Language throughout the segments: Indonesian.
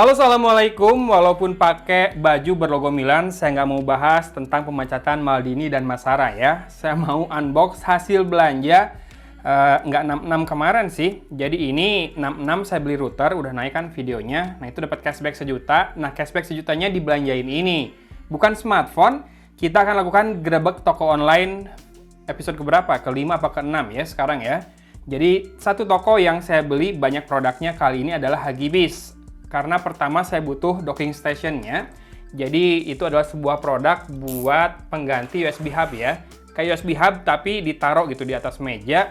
Halo, assalamualaikum. Walaupun pakai baju berlogo Milan, saya nggak mau bahas tentang pemecatan Maldini dan Massara ya. Saya mau unbox hasil belanja nggak 66 kemarin sih. Jadi ini 66 saya beli router, udah naik kan videonya. Nah itu dapat cashback sejuta. Nah cashback sejutanya dibelanjain ini. Bukan smartphone, kita akan lakukan grebek toko online episode keberapa? Kelima apa keenam ya sekarang ya. Jadi satu toko yang saya beli banyak produknya kali ini adalah Hagibis. Karena pertama saya butuh docking stationnya. Jadi itu adalah sebuah produk buat pengganti USB hub ya. Kayak USB hub tapi ditaruh gitu di atas meja.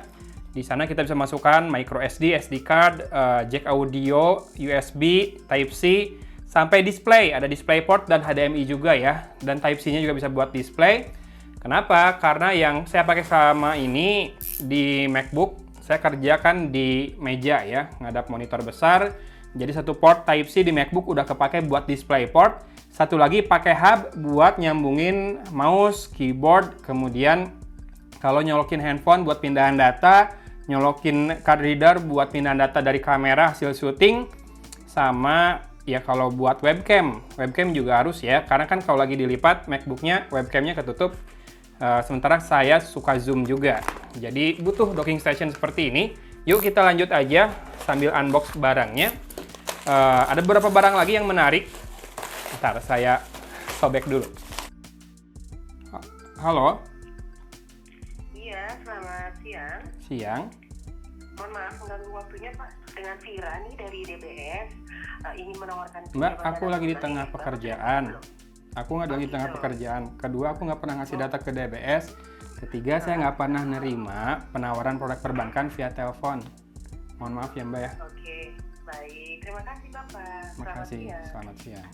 Di sana kita bisa masukkan micro SD, SD card, jack audio, USB, Type C, sampai display. Ada display port dan HDMI juga ya. Dan Type C-nya juga bisa buat display. Kenapa? Karena yang saya pakai sama ini di MacBook, saya kerjakan di meja ya, ngadap monitor besar. Jadi satu port Type C di MacBook udah kepake buat display port. Satu lagi pakai hub buat nyambungin mouse, keyboard. Kemudian kalau nyolokin handphone buat pindahan data, nyolokin card reader buat pindahan data dari kamera hasil syuting. Sama ya kalau buat webcam. Webcam juga harus ya, karena kan kalau lagi dilipat MacBooknya, webcamnya ketutup. Sementara saya suka zoom juga. Jadi butuh docking station seperti ini. Yuk kita lanjut aja sambil unbox barangnya. Ada beberapa barang lagi yang menarik. Bentar, saya sobek dulu. Halo? Iya, selamat siang. Siang. Mohon maaf mengganggu waktunya Pak. Dengan Vira nih dari DBS. Ingin menawarkan... Mbak, aku lagi di tengah pekerjaan. Aku nggak lagi di tengah pekerjaan. Kedua, aku nggak pernah ngasih data ke DBS. Ketiga, saya nggak pernah nerima penawaran produk perbankan via telepon. Mohon maaf ya Mbak ya. Oke, baik. Terima kasih Bapak. Terima kasih. Selamat siang.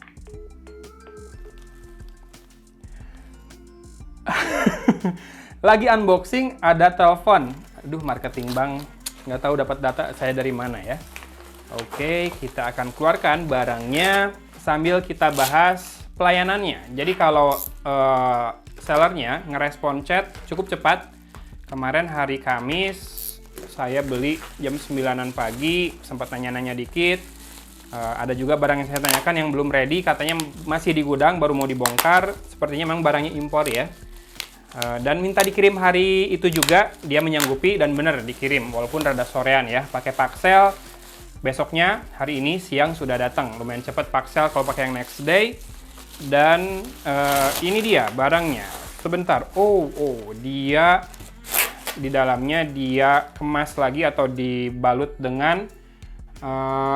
Lagi unboxing ada telepon. Aduh, marketing bank. Nggak tahu dapat data saya dari mana ya. Oke, kita akan keluarkan barangnya sambil kita bahas pelayanannya. Jadi kalau sellernya ngerespon chat cukup cepat. Kemarin hari Kamis saya beli jam 9-an pagi, sempat nanya-nanya dikit. Ada juga barang yang saya tanyakan yang belum ready, katanya masih di gudang, baru mau dibongkar. Sepertinya memang barangnya impor ya. Dan minta dikirim hari itu juga, dia menyanggupi dan benar dikirim. Walaupun rada sorean ya, pakai Paxel. Besoknya, hari ini siang sudah datang. Lumayan cepat Paxel kalau pakai yang next day. Dan ini dia barangnya. Sebentar, dia di dalamnya dia kemas lagi atau dibalut dengan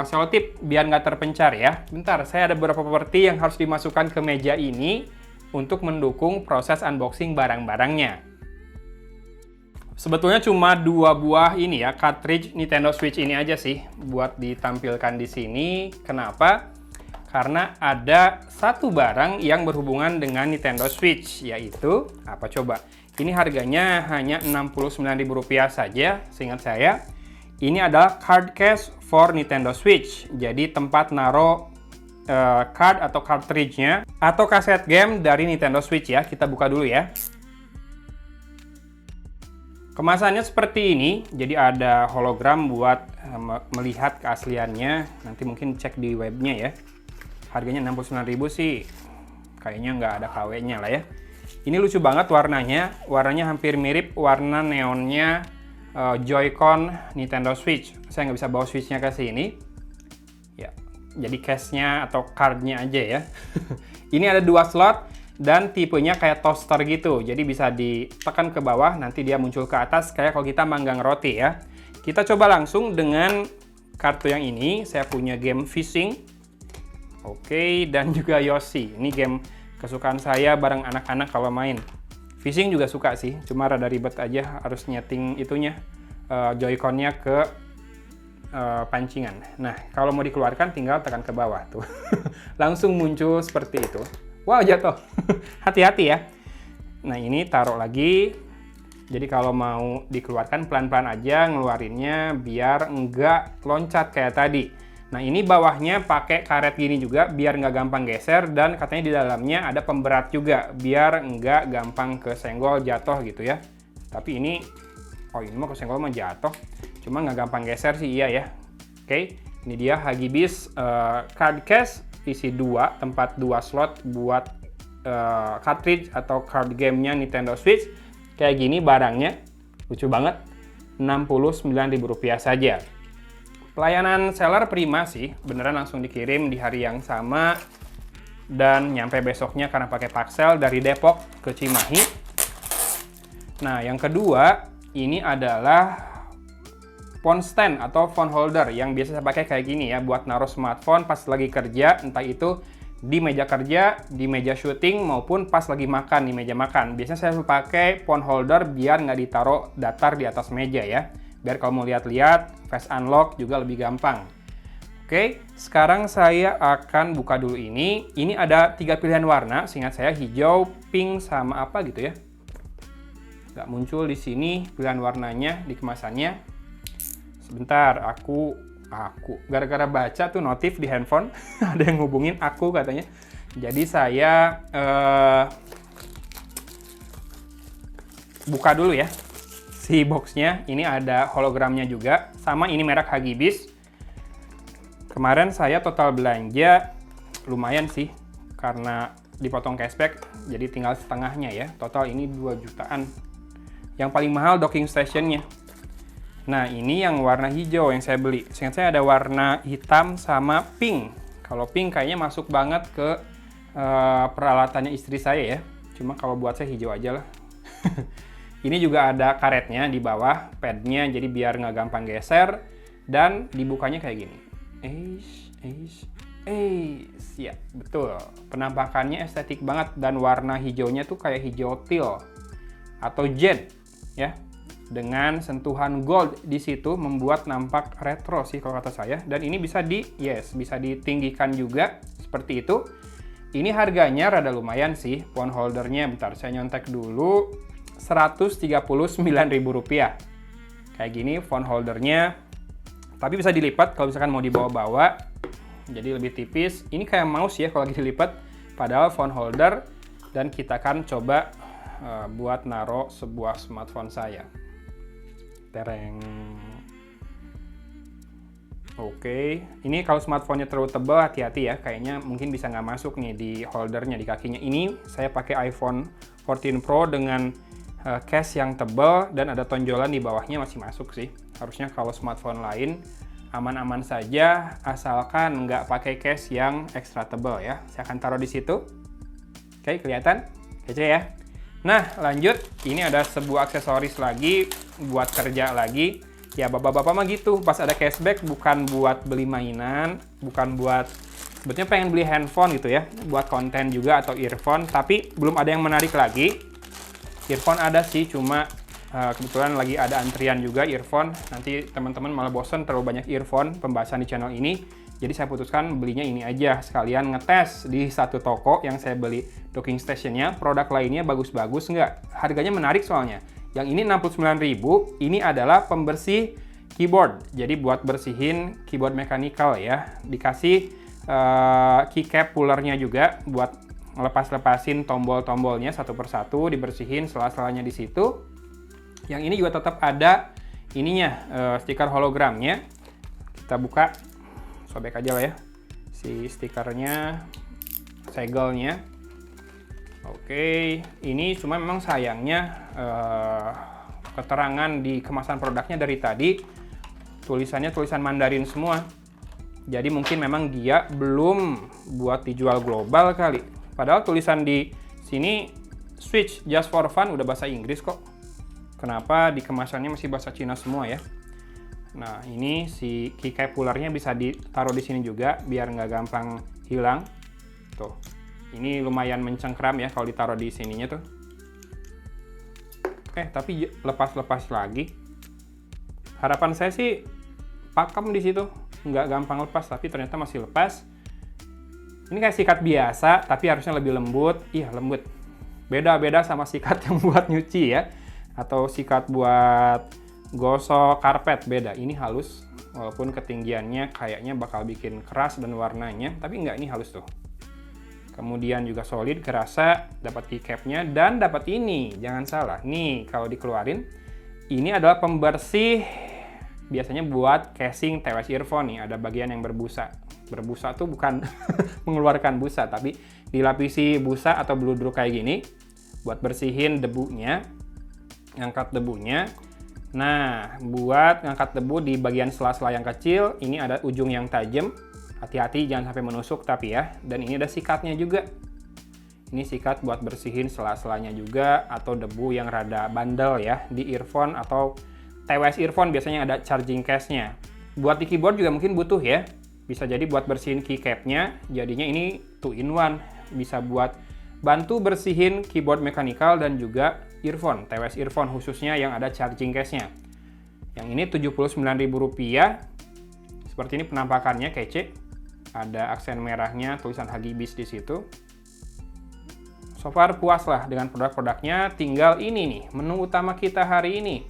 selotip biar nggak terpencar ya. Bentar, saya ada beberapa properti yang harus dimasukkan ke meja ini untuk mendukung proses unboxing barang-barangnya. Sebetulnya cuma dua buah ini ya, cartridge Nintendo Switch ini aja sih buat ditampilkan di sini. Kenapa? Karena ada satu barang yang berhubungan dengan Nintendo Switch, yaitu apa coba? Ini harganya hanya Rp69.000 saja, seingat saya. Ini adalah card case for Nintendo Switch. Jadi tempat naruh card atau cartridge-nya atau kaset game dari Nintendo Switch ya. Kita buka dulu ya. Kemasannya seperti ini. Jadi ada hologram buat melihat keasliannya. Nanti mungkin cek di webnya ya. Harganya Rp69.000 sih. Kayaknya nggak ada KW-nya lah ya. Ini lucu banget warnanya. Warnanya hampir mirip warna neonnya Joy-Con Nintendo Switch. Saya nggak bisa bawa Switch-nya ke sini. Ya, jadi case-nya atau card-nya aja ya. Ini ada dua slot dan tipenya kayak toaster gitu. Jadi bisa ditekan ke bawah, nanti dia muncul ke atas kayak kalau kita manggang roti ya. Kita coba langsung dengan kartu yang ini. Saya punya game Fishing. Oke, dan juga Yoshi. Ini game kesukaan saya bareng anak-anak kalau main. Fishing juga suka sih, cuma rada ribet aja harus nyeting itunya, Joy-Con-nya ke pancingan. Nah, kalau mau dikeluarkan tinggal tekan ke bawah tuh. Langsung muncul seperti itu. Wow, jatuh. Hati-hati ya. Nah, ini taruh lagi. Jadi kalau mau dikeluarkan pelan-pelan aja ngeluarinnya biar enggak loncat kayak tadi. Nah ini bawahnya pakai karet gini juga biar nggak gampang geser dan katanya di dalamnya ada pemberat juga biar nggak gampang kesenggol jatuh gitu ya. Tapi ini, ini mah kesenggol mah jatuh, cuma nggak gampang geser sih iya ya. Oke, Ini dia Hagibis card case, isi 2, tempat 2 slot buat cartridge atau card gamenya Nintendo Switch. Kayak gini barangnya, lucu banget, Rp69.000 saja. Pelayanan seller prima sih, beneran langsung dikirim di hari yang sama dan nyampe besoknya karena pakai Paxel dari Depok ke Cimahi. Nah, yang kedua, ini adalah phone stand atau phone holder yang biasa saya pakai kayak gini ya, buat naruh smartphone pas lagi kerja, entah itu di meja kerja, di meja syuting, maupun pas lagi makan di meja makan. Biasanya saya pakai phone holder biar nggak ditaruh datar di atas meja ya, biar kalau mau lihat-lihat, face unlock juga lebih gampang. Oke, sekarang saya akan buka dulu ini. Ini ada 3 pilihan warna, seingat saya hijau, pink, sama apa gitu ya. Nggak muncul di sini pilihan warnanya di kemasannya. Sebentar, aku gara-gara baca tuh notif di handphone ada yang ngubungin aku katanya. Jadi saya buka dulu ya si boxnya. Ini ada hologramnya juga, sama ini merek Hagibis. Kemarin saya total belanja lumayan sih karena dipotong cashback, jadi tinggal setengahnya ya. Total ini 2 jutaan. Yang paling mahal docking stationnya. Nah, ini yang warna hijau yang saya beli. Seingat saya ada warna hitam sama pink. Kalau pink kayaknya masuk banget ke peralatannya istri saya ya. Cuma kalau buat saya hijau aja lah. Ini juga ada karetnya di bawah, padnya, jadi biar nggak gampang geser. Dan dibukanya kayak gini. Ya, betul. Penampakannya estetik banget. Dan warna hijaunya tuh kayak hijau teal atau jet ya. Dengan sentuhan gold di situ membuat nampak retro sih kalau kata saya. Dan ini bisa bisa ditinggikan juga seperti itu. Ini harganya rada lumayan sih phone holdernya. Bentar, saya nyontek dulu. Rp139.000. Kayak gini phone holdernya. Tapi bisa dilipat kalau misalkan mau dibawa-bawa. Jadi lebih tipis. Ini kayak mouse ya kalau lagi dilipat. Padahal phone holder. Dan kita akan coba buat naruh sebuah smartphone saya. Tereng. Oke, ini kalau smartphone-nya terlalu tebal hati-hati ya, kayaknya mungkin bisa nggak masuk nih di holdernya, di kakinya. Ini saya pakai iPhone 14 Pro dengan case yang tebal dan ada tonjolan di bawahnya, masih masuk sih. Harusnya kalau smartphone lain aman-aman saja, asalkan nggak pakai case yang ekstra tebal ya. Saya akan taruh di situ. Oke, kelihatan? Kece ya? Nah, lanjut. Ini ada sebuah aksesoris lagi buat kerja lagi. Ya, bapak-bapak mah gitu. Pas ada cashback bukan buat beli mainan, bukan buat sebetulnya pengen beli handphone gitu ya, buat konten juga atau earphone, tapi belum ada yang menarik lagi. Earphone ada sih, cuma kebetulan lagi ada antrian juga earphone. Nanti teman-teman malah bosen terlalu banyak earphone pembahasan di channel ini. Jadi saya putuskan belinya ini aja, sekalian ngetes di satu toko yang saya beli docking stationnya. Produk lainnya bagus-bagus nggak? Harganya menarik soalnya. Yang ini 69.000, ini adalah pembersih keyboard. Jadi buat bersihin keyboard mechanical ya. Dikasih keycap pullernya juga buat ngelepas-lepasin tombol-tombolnya satu persatu, dibersihin sela-selanya di situ. Yang ini juga tetap ada ininya, stiker hologramnya. Kita buka. Sobek aja lah ya si stikernya, segelnya. Oke, ini cuma memang sayangnya keterangan di kemasan produknya dari tadi tulisannya tulisan Mandarin semua. Jadi mungkin memang dia belum buat dijual global kali. Padahal tulisan di sini Switch just for fun udah bahasa Inggris kok. Kenapa di kemasannya masih bahasa Cina semua ya? Nah, ini si keycap pullernya bisa ditaruh di sini juga biar nggak gampang hilang. Tuh, ini lumayan mencengkram ya kalau ditaruh di sininya tuh. Tapi lepas-lepas lagi. Harapan saya sih pakem di situ, nggak gampang lepas, tapi ternyata masih lepas. Ini kayak sikat biasa, tapi harusnya lebih lembut. Iya, lembut. Beda-beda sama sikat yang buat nyuci ya, atau sikat buat gosok karpet, beda. Ini halus, walaupun ketinggiannya kayaknya bakal bikin keras dan warnanya, tapi enggak, ini halus tuh. Kemudian juga solid, kerasa, dapat keycapnya, dan dapat ini, jangan salah. Nih, kalau dikeluarin, ini adalah pembersih biasanya buat casing TWS earphone nih, ada bagian yang berbusa. Berbusa tuh bukan mengeluarkan busa, tapi dilapisi busa atau bludruk kayak gini buat bersihin debunya, ngangkat debunya. Nah, buat ngangkat debu di bagian sela-sela yang kecil, ini ada ujung yang tajam. Hati-hati jangan sampai menusuk tapi ya. Dan ini ada sikatnya juga. Ini sikat buat bersihin sela-selanya juga, atau debu yang rada bandel ya di earphone atau TWS earphone biasanya ada charging case-nya. Buat di keyboard juga mungkin butuh ya. Bisa jadi buat bersihin keycap-nya, jadinya ini 2-in-1. Bisa buat bantu bersihin keyboard mechanical dan juga earphone, TWS earphone khususnya yang ada charging case-nya. Yang ini Rp79.000. Seperti ini penampakannya, kece. Ada aksen merahnya, tulisan Hagibis di situ. So far puas lah dengan produk-produknya. Tinggal ini nih, menu utama kita hari ini.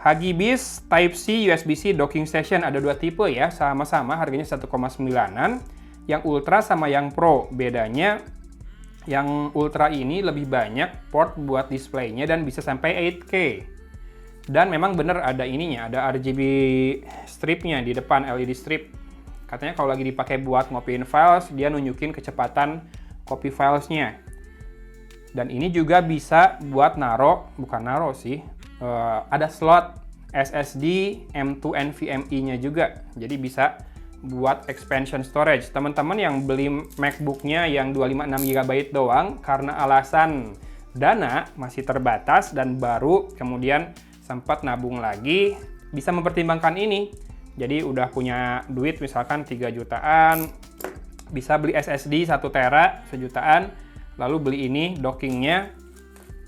Hagibis Type-C USB-C docking station, ada dua tipe ya, sama-sama harganya 1,9an. Yang Ultra sama yang Pro, bedanya yang Ultra ini lebih banyak port buat displaynya dan bisa sampai 8K. Dan memang bener ada ininya, ada RGB stripnya di depan, LED strip. Katanya kalau lagi dipakai buat ngopiin files, dia nunjukin kecepatan copy filesnya. Dan ini juga bisa buat bukan naro sih, ada slot SSD M2 NVMe-nya juga. Jadi bisa buat expansion storage. Teman-teman yang beli MacBook-nya yang 256 GB doang karena alasan dana masih terbatas dan baru kemudian sempat nabung lagi, bisa mempertimbangkan ini. Jadi udah punya duit misalkan 3 jutaan, bisa beli SSD 1 tera sejutaan, lalu beli ini dockingnya,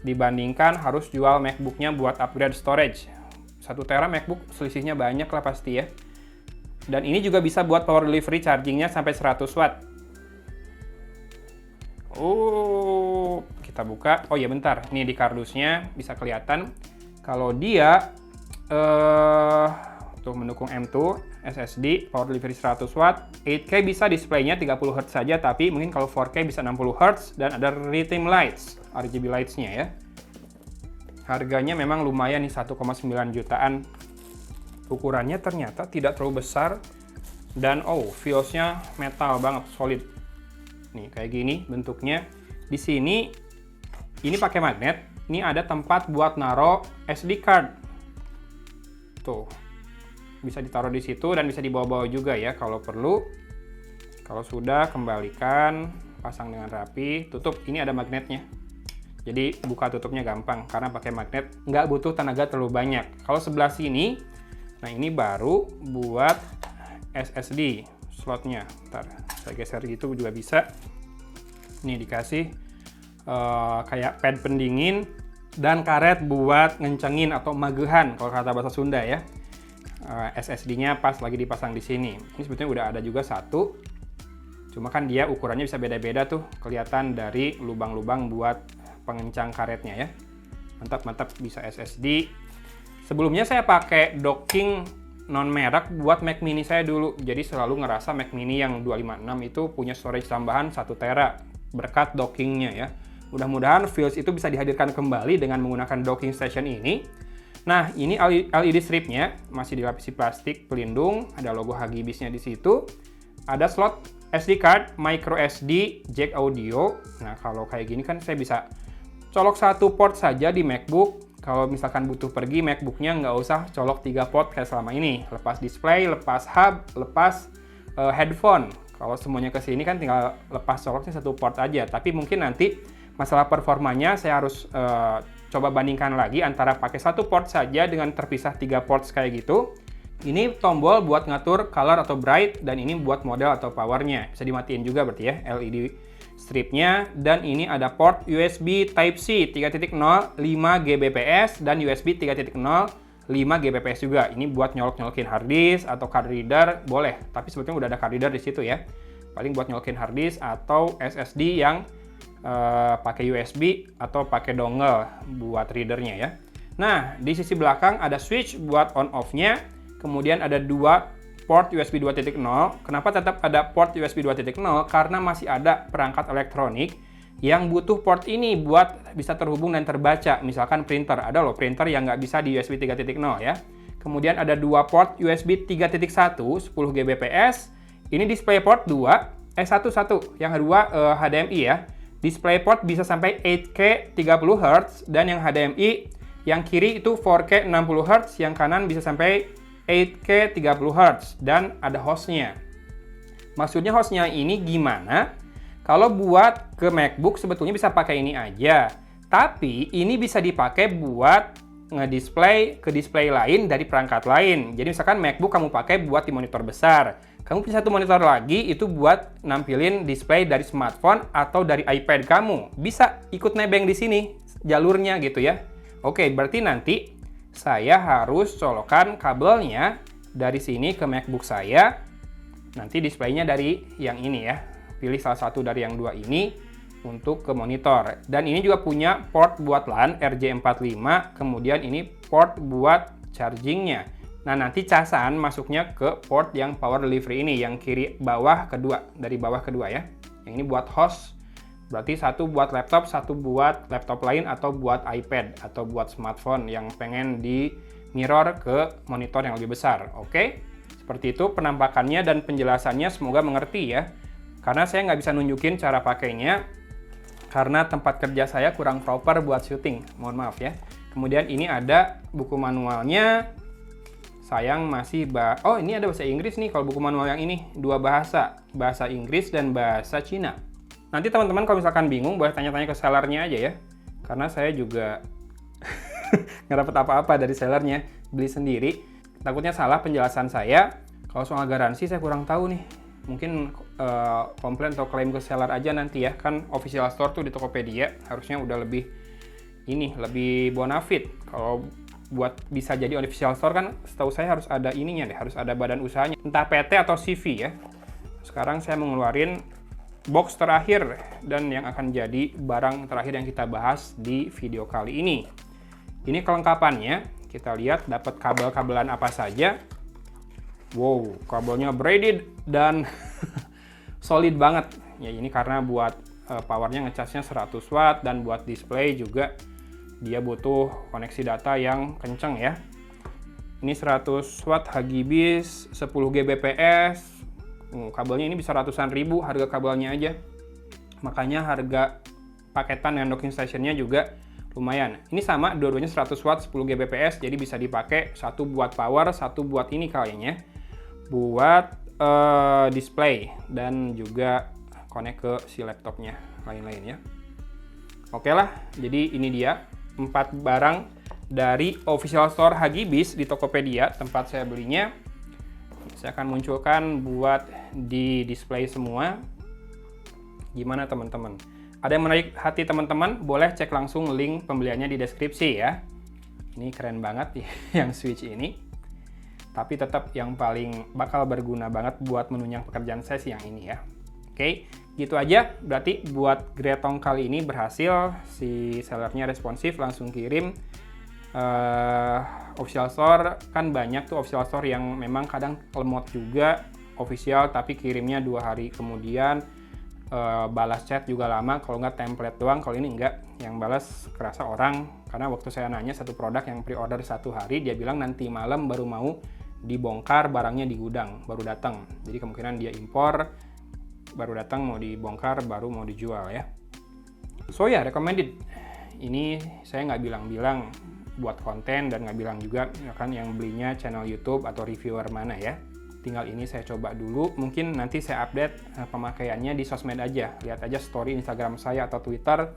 dibandingkan harus jual MacBook-nya buat upgrade storage. 1 tera MacBook selisihnya banyak lah pasti ya. Dan ini juga bisa buat power delivery chargingnya sampai 100 watt. Oh, kita buka. Oh ya bentar, ini di kardusnya bisa kelihatan. Kalau dia tuh mendukung M2, SSD, power delivery 100 watt, 8K bisa displaynya 30 Hz saja, tapi mungkin kalau 4K bisa 60 Hz, dan ada rhythm lights, RGB lights-nya ya. Harganya memang lumayan nih, 1,9 jutaan. Ukurannya ternyata tidak terlalu besar, dan feels-nya metal banget, solid. Nih, kayak gini bentuknya. Di sini, ini pakai magnet. Ini ada tempat buat naro SD card. Tuh, bisa ditaruh di situ dan bisa dibawa-bawa juga ya kalau perlu. Kalau sudah, kembalikan, pasang dengan rapi, tutup. Ini ada magnetnya. Jadi buka tutupnya gampang karena pakai magnet, nggak butuh tenaga terlalu banyak. Kalau sebelah sini, nah ini baru buat SSD slotnya. Ntar saya geser gitu juga bisa. Ini dikasih kayak pad pendingin dan karet buat ngencengin atau magehan kalau kata bahasa Sunda ya. SSD-nya pas lagi dipasang di sini. Ini sebetulnya udah ada juga satu. Cuma kan dia ukurannya bisa beda-beda tuh, kelihatan dari lubang-lubang buat pengencang karetnya ya. Mantap-mantap, bisa SSD. Sebelumnya saya pakai docking non merek buat Mac Mini saya dulu. Jadi selalu ngerasa Mac Mini yang 256 itu punya storage tambahan 1 tera berkat dockingnya ya. Mudah-mudahan feels itu bisa dihadirkan kembali dengan menggunakan docking station ini. Nah, ini LED stripnya masih dilapisi plastik pelindung, ada logo Hagibisnya di situ. Ada slot SD card, micro SD, jack audio. Nah, kalau kayak gini kan saya bisa colok 1 port saja di MacBook. Kalau misalkan butuh pergi, MacBook-nya nggak usah colok 3 port kayak selama ini. Lepas display, lepas hub, lepas headphone. Kalau semuanya ke sini kan tinggal lepas coloknya 1 port aja. Tapi mungkin nanti masalah performanya saya harus coba bandingkan lagi antara pakai 1 port saja dengan terpisah 3 ports kayak gitu. Ini tombol buat ngatur color atau bright, dan ini buat model atau powernya. Bisa dimatiin juga berarti ya LED stripnya. Dan ini ada port USB Type-C 3.0 5 Gbps dan USB 3.0 5 Gbps juga. Ini buat nyolok-nyolokin hard disk atau card reader boleh, tapi sebetulnya udah ada card reader di situ ya. Paling buat nyolokin hard disk atau SSD yang pakai USB atau pakai dongle buat readernya ya. Nah, di sisi belakang ada switch buat on off-nya. Kemudian ada 2 port USB 2.0. Kenapa tetap ada port USB 2.0? Karena masih ada perangkat elektronik yang butuh port ini buat bisa terhubung dan terbaca. Misalkan printer. Ada loh printer yang nggak bisa di USB 3.0 ya. Kemudian ada dua port USB 3.1 10 Gbps. Ini DisplayPort 2, 1 yang kedua HDMI ya. DisplayPort bisa sampai 8K 30 Hz dan yang HDMI yang kiri itu 4K 60 Hz, yang kanan bisa sampai 8K 30 Hz dan ada hostnya. Maksudnya hostnya ini gimana? Kalau buat ke MacBook sebetulnya bisa pakai ini aja. Tapi ini bisa dipakai buat ngedisplay ke display lain dari perangkat lain. Jadi misalkan MacBook kamu pakai buat di monitor besar. Kamu punya satu monitor lagi itu buat nampilin display dari smartphone atau dari iPad kamu. Bisa ikut nebeng di sini jalurnya gitu ya. Oke, berarti nanti saya harus colokan kabelnya dari sini ke MacBook saya. Nanti displaynya dari yang ini ya. Pilih salah satu dari yang dua ini untuk ke monitor. Dan ini juga punya port buat LAN RJ45, kemudian ini port buat chargingnya. Nah, nanti casan masuknya ke port yang power delivery ini, yang kiri bawah kedua, dari bawah kedua ya. Yang ini buat host, berarti satu buat laptop, satu buat laptop lain atau buat iPad atau buat smartphone yang pengen di mirror ke monitor yang lebih besar. Oke? Seperti itu penampakannya dan penjelasannya, semoga mengerti ya. Karena saya nggak bisa nunjukin cara pakainya, karena tempat kerja saya kurang proper buat syuting, mohon maaf ya. Kemudian ini ada buku manualnya, sayang masih oh ini ada bahasa Inggris nih kalau buku manual yang ini, dua bahasa Inggris dan bahasa Cina. Nanti teman-teman kalau misalkan bingung boleh tanya-tanya ke sellernya aja ya, karena saya juga nggak dapat apa-apa dari sellernya, beli sendiri. Takutnya salah penjelasan saya. Kalau soal garansi saya kurang tahu nih. Mungkin komplain atau klaim ke seller aja nanti ya. Kan official store tuh di Tokopedia harusnya udah lebih bonafit. Kalau buat bisa jadi official store kan setahu saya harus ada ininya deh, harus ada badan usahanya. Entah PT atau CV ya. Sekarang saya mau ngeluarin box terakhir dan yang akan jadi barang terakhir yang kita bahas di video kali ini. Ini kelengkapannya. Kita lihat dapat kabel-kabelan apa saja. Wow, kabelnya braided dan solid banget. Ya ini karena buat powernya ngecasnya 100 watt dan buat display juga dia butuh koneksi data yang kenceng ya. Ini 100 watt Hgibis 10 Gbps. Kabelnya ini bisa ratusan ribu harga kabelnya aja. Makanya harga paketan dan docking stationnya juga lumayan. Ini sama, dua-duanya 100 watt 10 Gbps, jadi bisa dipakai satu buat power, satu buat ini kayaknya. Buat display dan juga connect ke si laptopnya lain-lain ya. Oke lah, jadi ini dia 4 barang dari official store Hgibis di Tokopedia tempat saya belinya. Saya akan munculkan buat di display semua. Gimana teman-teman? Ada yang menarik hati teman-teman? Boleh cek langsung link pembeliannya di deskripsi ya. Ini keren banget yang switch ini. Tapi tetap yang paling bakal berguna banget buat menunjang pekerjaan saya sih yang ini ya. Oke, gitu aja. Berarti buat Gretong kali ini berhasil. Si sellernya responsif, langsung kirim. Official store, kan banyak tuh official store yang memang kadang lemot juga official, tapi kirimnya 2 hari kemudian. Balas chat juga lama, kalau nggak template doang. Kalau ini enggak, yang balas kerasa orang. Karena waktu saya nanya satu produk yang pre-order 1 hari, dia bilang nanti malam baru mau dibongkar barangnya di gudang, baru datang. Jadi kemungkinan dia impor, baru datang mau dibongkar, baru mau dijual ya. So ya, recommended. Ini saya nggak bilang-bilang buat konten dan nggak bilang juga kan yang belinya channel YouTube atau reviewer mana ya. Tinggal ini saya coba dulu, mungkin nanti saya update pemakaiannya di sosmed aja. Lihat aja story Instagram saya atau Twitter,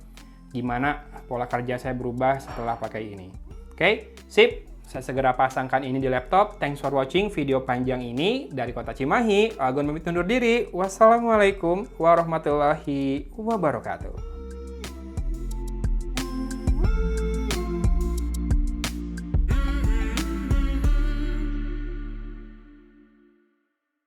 gimana pola kerja saya berubah setelah pakai ini. Oke, sip. Saya segera pasangkan ini di laptop. Thanks for watching video panjang ini dari Kota Cimahi. Agun pamit undur diri. Wassalamualaikum warahmatullahi wabarakatuh.